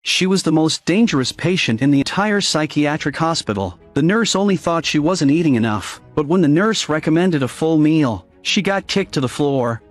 She was the most dangerous patient in the entire psychiatric hospital. The nurse only thought she wasn't eating enough, but when the nurse recommended a full meal, she got kicked to the floor.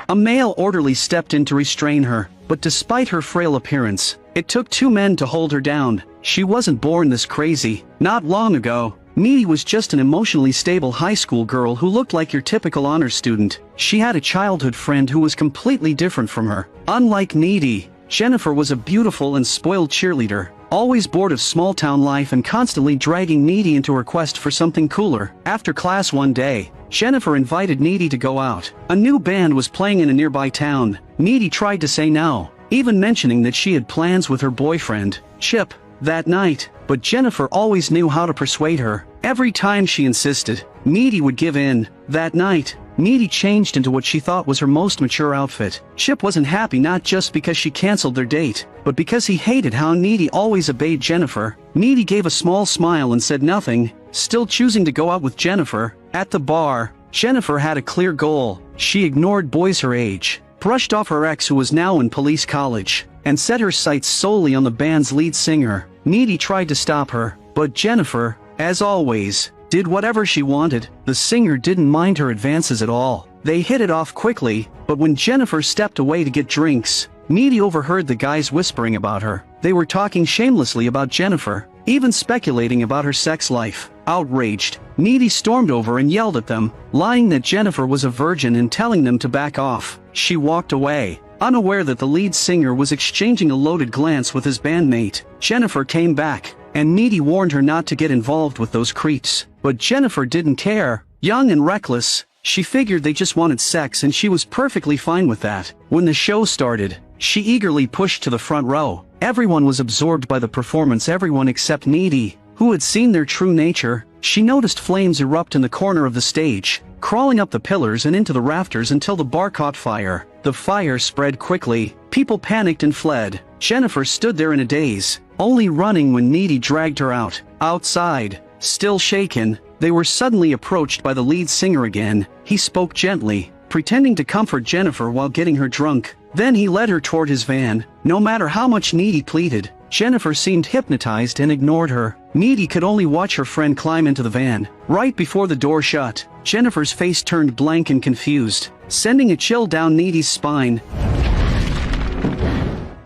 A male orderly stepped in to restrain her, but despite her frail appearance, it took two men to hold her down. She wasn't born this crazy. Not long ago, Needy was just an emotionally stable high school girl who looked like your typical honors student. She had a childhood friend who was completely different from her. Unlike Needy, Jennifer was a beautiful and spoiled cheerleader, always bored of small-town life and constantly dragging Needy into her quest for something cooler. After class one day, Jennifer invited Needy to go out. A new band was playing in a nearby town. Needy tried to say no, even mentioning that she had plans with her boyfriend, Chip, that night, but Jennifer always knew how to persuade her. Every time she insisted, Needy would give in. That night, Needy changed into what she thought was her most mature outfit. Chip wasn't happy not just because she canceled their date, but because he hated how Needy always obeyed Jennifer. Needy gave a small smile and said nothing, still choosing to go out with Jennifer. At the bar, Jennifer had a clear goal. She ignored boys her age, brushed off her ex who was now in police college, and set her sights solely on the band's lead singer. Needy tried to stop her, but Jennifer, as always, did whatever she wanted. The singer didn't mind her advances at all. They hit it off quickly, but when Jennifer stepped away to get drinks, Needy overheard the guys whispering about her. They were talking shamelessly about Jennifer, even speculating about her sex life. Outraged, Needy stormed over and yelled at them, lying that Jennifer was a virgin and telling them to back off. She walked away, unaware that the lead singer was exchanging a loaded glance with his bandmate. Jennifer came back, and Needy warned her not to get involved with those creeps. But Jennifer didn't care. Young and reckless, she figured they just wanted sex and she was perfectly fine with that. When the show started, she eagerly pushed to the front row. Everyone was absorbed by the performance, everyone except Needy, who had seen their true nature. She noticed flames erupt in the corner of the stage, crawling up the pillars and into the rafters until the bar caught fire. The fire spread quickly. People panicked and fled. Jennifer stood there in a daze, only running when Needy dragged her out. Outside, still shaken, they were suddenly approached by the lead singer again. He spoke gently, pretending to comfort Jennifer while getting her drunk. Then he led her toward his van. No matter how much Needy pleaded, Jennifer seemed hypnotized and ignored her. Needy could only watch her friend climb into the van. Right before the door shut, Jennifer's face turned blank and confused, sending a chill down Needy's spine.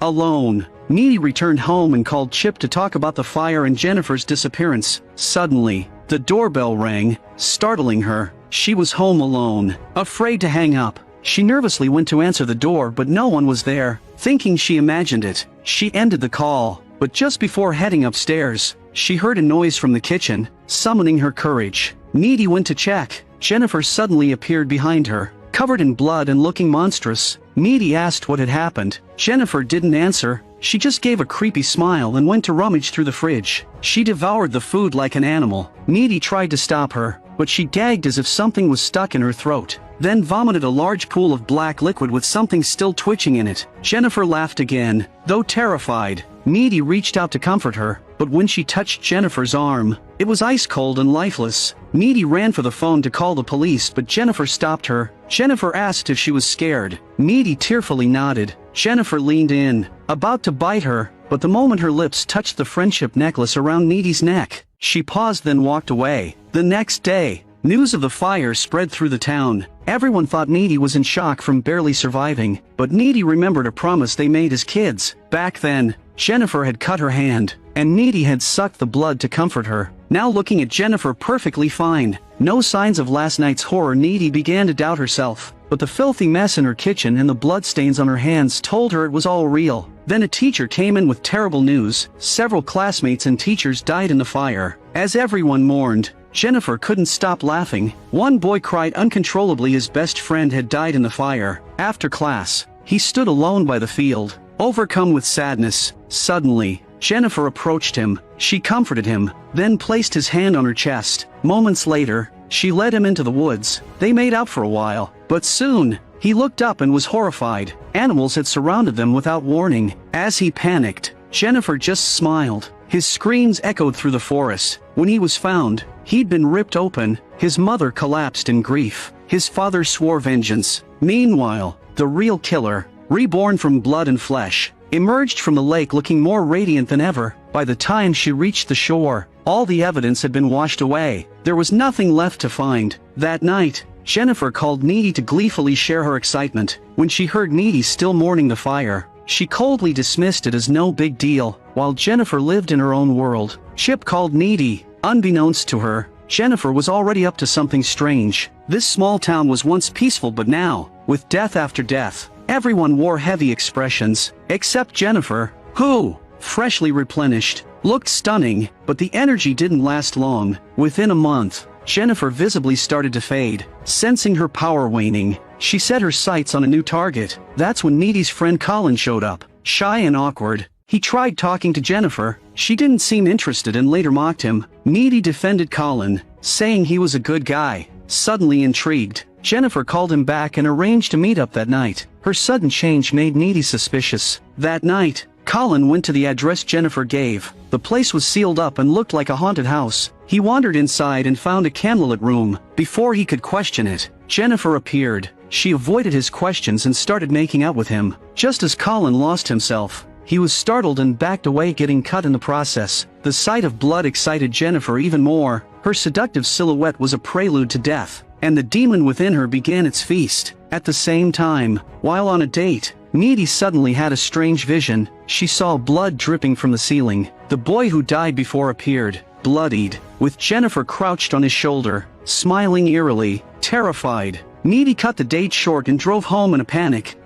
Alone, Needy returned home and called Chip to talk about the fire and Jennifer's disappearance. Suddenly, the doorbell rang, startling her. She was home alone, afraid to hang up. She nervously went to answer the door, but no one was there. Thinking she imagined it, she ended the call. But just before heading upstairs, she heard a noise from the kitchen, summoning her courage. Needy went to check. Jennifer suddenly appeared behind her, covered in blood and looking monstrous. Needy asked what had happened. Jennifer didn't answer. She just gave a creepy smile and went to rummage through the fridge. She devoured the food like an animal. Needy tried to stop her, but she gagged as if something was stuck in her throat, then vomited a large pool of black liquid with something still twitching in it. Jennifer laughed again. Though terrified, Needy reached out to comfort her, but when she touched Jennifer's arm, it was ice cold and lifeless. Needy ran for the phone to call the police, but Jennifer stopped her. Jennifer asked if she was scared. Needy tearfully nodded. Jennifer leaned in, about to bite her, but the moment her lips touched the friendship necklace around Needy's neck, she paused then walked away. The next day, news of the fire spread through the town. Everyone thought Needy was in shock from barely surviving, but Needy remembered a promise they made as kids. Back then, Jennifer had cut her hand, and Needy had sucked the blood to comfort her. Now looking at Jennifer perfectly fine, no signs of last night's horror, Needy began to doubt herself. But the filthy mess in her kitchen and the bloodstains on her hands told her it was all real. Then a teacher came in with terrible news. Several classmates and teachers died in the fire. As everyone mourned, Jennifer couldn't stop laughing. One boy cried uncontrollably. His best friend had died in the fire. After class, he stood alone by the field, overcome with sadness. Suddenly, Jennifer approached him. She comforted him, then placed his hand on her chest. Moments later, she led him into the woods. They made out for a while, but soon, he looked up and was horrified. Animals had surrounded them without warning. As he panicked, Jennifer just smiled. His screams echoed through the forest. When he was found, he'd been ripped open. His mother collapsed in grief. His father swore vengeance. Meanwhile, the real killer, reborn from blood and flesh, emerged from the lake looking more radiant than ever. By the time she reached the shore, all the evidence had been washed away. There was nothing left to find. That night, Jennifer called Needy to gleefully share her excitement. When she heard Needy still mourning the fire, she coldly dismissed it as no big deal, while Jennifer lived in her own world. Chip called Needy. Unbeknownst to her, Jennifer was already up to something strange. This small town was once peaceful, but now, with death after death, everyone wore heavy expressions, except Jennifer, who, freshly replenished, looked stunning, but the energy didn't last long. Within a month, Jennifer visibly started to fade. Sensing her power waning, she set her sights on a new target. That's when Needy's friend Colin showed up. Shy and awkward, he tried talking to Jennifer. She didn't seem interested and later mocked him. Needy defended Colin, saying he was a good guy. Suddenly intrigued, Jennifer called him back and arranged to meet up that night. Her sudden change made Needy suspicious. That night, Colin went to the address Jennifer gave. The place was sealed up and looked like a haunted house. He wandered inside and found a candlelit room. Before he could question it, Jennifer appeared. She avoided his questions and started making out with him. Just as Colin lost himself, he was startled and backed away, getting cut in the process. The sight of blood excited Jennifer even more. Her seductive silhouette was a prelude to death, and the demon within her began its feast. At the same time, while on a date, Needy suddenly had a strange vision. She saw blood dripping from the ceiling. The boy who died before appeared, bloodied, with Jennifer crouched on his shoulder, smiling eerily, terrified. Needy cut the date short and drove home in a panic.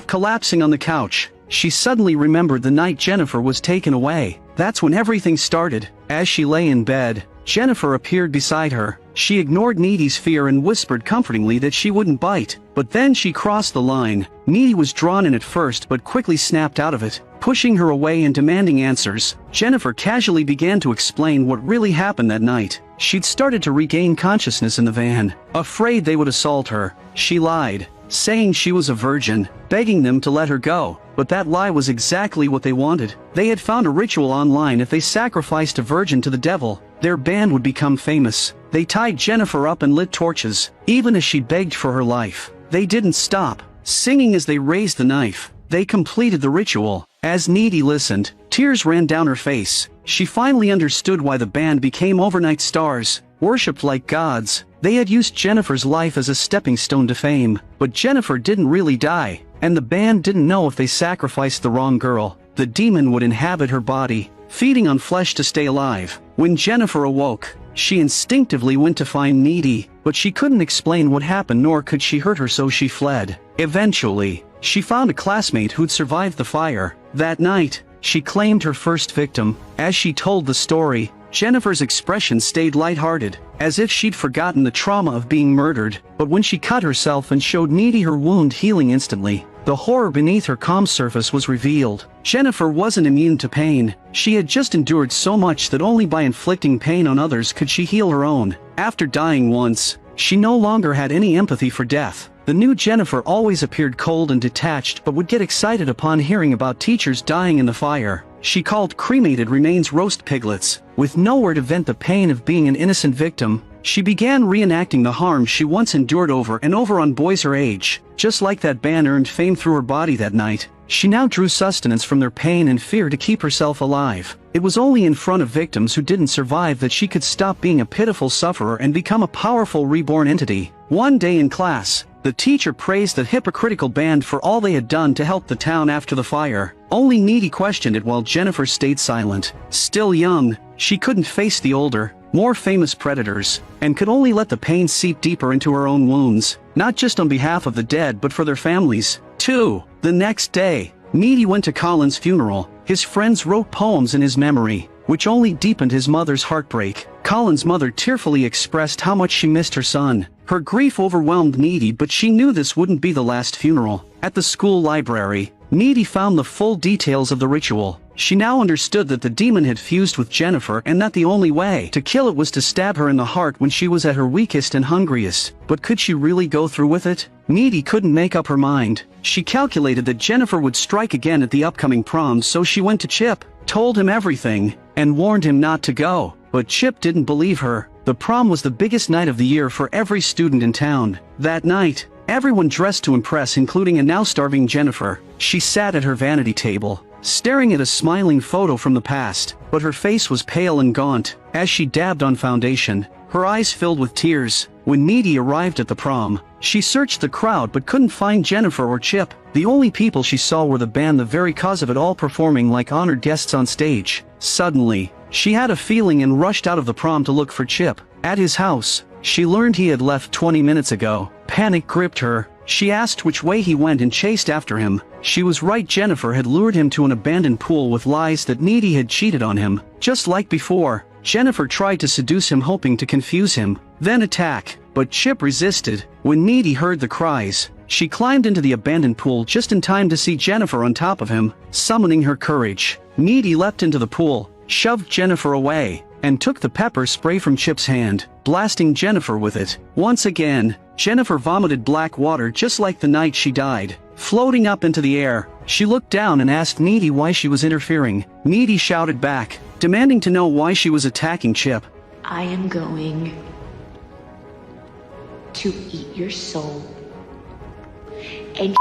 Collapsing on the couch, she suddenly remembered the night Jennifer was taken away. That's when everything started. As she lay in bed, Jennifer appeared beside her. She ignored Needy's fear and whispered comfortingly that she wouldn't bite. But then she crossed the line. Needy was drawn in at first but quickly snapped out of it. Pushing her away and demanding answers, Jennifer casually began to explain what really happened that night. She'd started to regain consciousness in the van. Afraid they would assault her, she lied, saying she was a virgin, begging them to let her go. But that lie was exactly what they wanted. They had found a ritual online. If they sacrificed a virgin to the devil, their band would become famous. They tied Jennifer up and lit torches, even as she begged for her life. They didn't stop, singing as they raised the knife. They completed the ritual. As Needy listened, tears ran down her face. She finally understood why the band became overnight stars, worshipped like gods. They had used Jennifer's life as a stepping stone to fame. But Jennifer didn't really die, and the band didn't know if they sacrificed the wrong girl, the demon would inhabit her body, feeding on flesh to stay alive. When Jennifer awoke, she instinctively went to find Needy, but she couldn't explain what happened, nor could she hurt her, so she fled. Eventually, she found a classmate who'd survived the fire. That night, she claimed her first victim. As she told the story, Jennifer's expression stayed lighthearted, as if she'd forgotten the trauma of being murdered. But when she cut herself and showed Needy her wound healing instantly, the horror beneath her calm surface was revealed. Jennifer wasn't immune to pain. She had just endured so much that only by inflicting pain on others could she heal her own. After dying once, she no longer had any empathy for death. The new Jennifer always appeared cold and detached, but would get excited upon hearing about teachers dying in the fire. She called cremated remains roast piglets. With nowhere to vent the pain of being an innocent victim, she began reenacting the harm she once endured over and over on boys her age. Just like that band earned fame through her body that night, she now drew sustenance from their pain and fear to keep herself alive. It was only in front of victims who didn't survive that she could stop being a pitiful sufferer and become a powerful reborn entity. One day in class, the teacher praised the hypocritical band for all they had done to help the town after the fire. Only Needy questioned it while Jennifer stayed silent. Still young, she couldn't face the older, more famous predators, and could only let the pain seep deeper into her own wounds, not just on behalf of the dead but for their families, too. The next day, Needy went to Colin's funeral. His friends wrote poems in his memory, which only deepened his mother's heartbreak. Colin's mother tearfully expressed how much she missed her son. Her grief overwhelmed Needy, but she knew this wouldn't be the last funeral. At the school library, Needy found the full details of the ritual. She now understood that the demon had fused with Jennifer and that the only way to kill it was to stab her in the heart when she was at her weakest and hungriest. But could she really go through with it? Needy couldn't make up her mind. She calculated that Jennifer would strike again at the upcoming prom, so she went to Chip, told him everything, and warned him not to go. But Chip didn't believe her. The prom was the biggest night of the year for every student in town. That night, everyone dressed to impress, including a now starving Jennifer. She sat at her vanity table, staring at a smiling photo from the past, but her face was pale and gaunt. As she dabbed on foundation, her eyes filled with tears. When Needy arrived at the prom, she searched the crowd but couldn't find Jennifer or Chip. The only people she saw were the band, the very cause of it all, performing like honored guests on stage. Suddenly, she had a feeling and rushed out of the prom to look for Chip. At his house, she learned he had left 20 minutes ago. Panic gripped her. She asked which way he went and chased after him. She was right. Jennifer had lured him to an abandoned pool with lies that Needy had cheated on him. Just like before, Jennifer tried to seduce him, hoping to confuse him, then attack. But Chip resisted. When Needy heard the cries, she climbed into the abandoned pool just in time to see Jennifer on top of him. Summoning her courage, Needy leapt into the pool, shoved Jennifer away, and took the pepper spray from Chip's hand, blasting Jennifer with it. Once again, Jennifer vomited black water just like the night she died. Floating up into the air, she looked down and asked Needy why she was interfering. Needy shouted back, demanding to know why she was attacking Chip. I am going to eat your soul and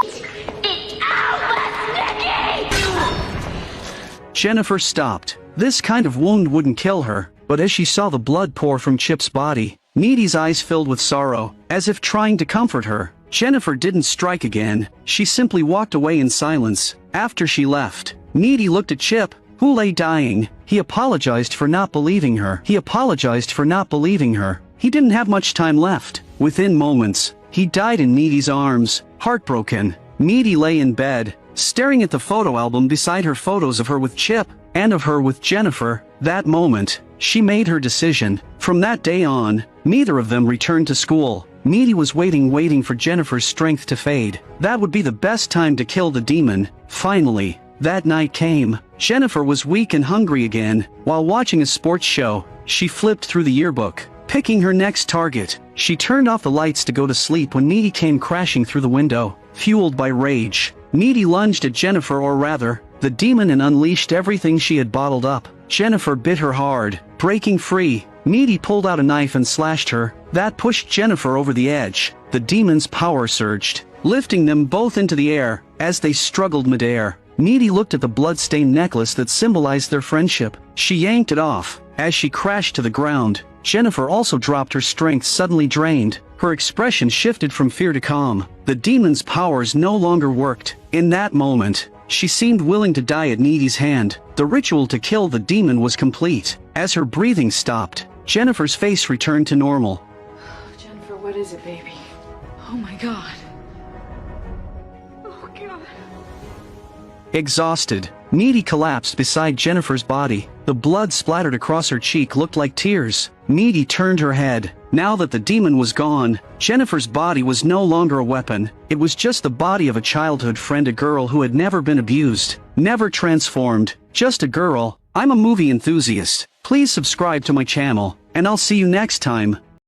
it out, Nicky! Jennifer stopped. This kind of wound wouldn't kill her, but as she saw the blood pour from Chip's body, Needy's eyes filled with sorrow, as if trying to comfort her. Jennifer didn't strike again. She simply walked away in silence. After she left, Needy looked at Chip, who lay dying. He apologized for not believing her. He didn't have much time left. Within moments, he died in Needy's arms. Heartbroken, Needy lay in bed, staring at the photo album beside her, photos of her with Chip, and of her with Jennifer. That moment, she made her decision. From that day on, neither of them returned to school. Needy was waiting for Jennifer's strength to fade. That would be the best time to kill the demon. Finally, that night came. Jennifer was weak and hungry again. While watching a sports show, she flipped through the yearbook, picking her next target. She turned off the lights to go to sleep when Needy came crashing through the window. Fueled by rage, Needy lunged at Jennifer, or rather, the demon, and unleashed everything she had bottled up. Jennifer bit her hard. Breaking free, Needy pulled out a knife and slashed her. That pushed Jennifer over the edge. The demon's power surged, lifting them both into the air. As they struggled midair, Needy looked at the blood-stained necklace that symbolized their friendship. She yanked it off. As she crashed to the ground, Jennifer also dropped, her strength suddenly drained. Her expression shifted from fear to calm. The demon's powers no longer worked. In that moment, she seemed willing to die at Needy's hand. The ritual to kill the demon was complete. As her breathing stopped, Jennifer's face returned to normal. Jennifer, what is it, baby? Oh my God. Oh God. Exhausted, Needy collapsed beside Jennifer's body. The blood splattered across her cheek looked like tears. Needy turned her head. Now that the demon was gone, Jennifer's body was no longer a weapon. It was just the body of a childhood friend, a girl who had never been abused, never transformed, just a girl. I'm a movie enthusiast. Please subscribe to my channel, and I'll see you next time.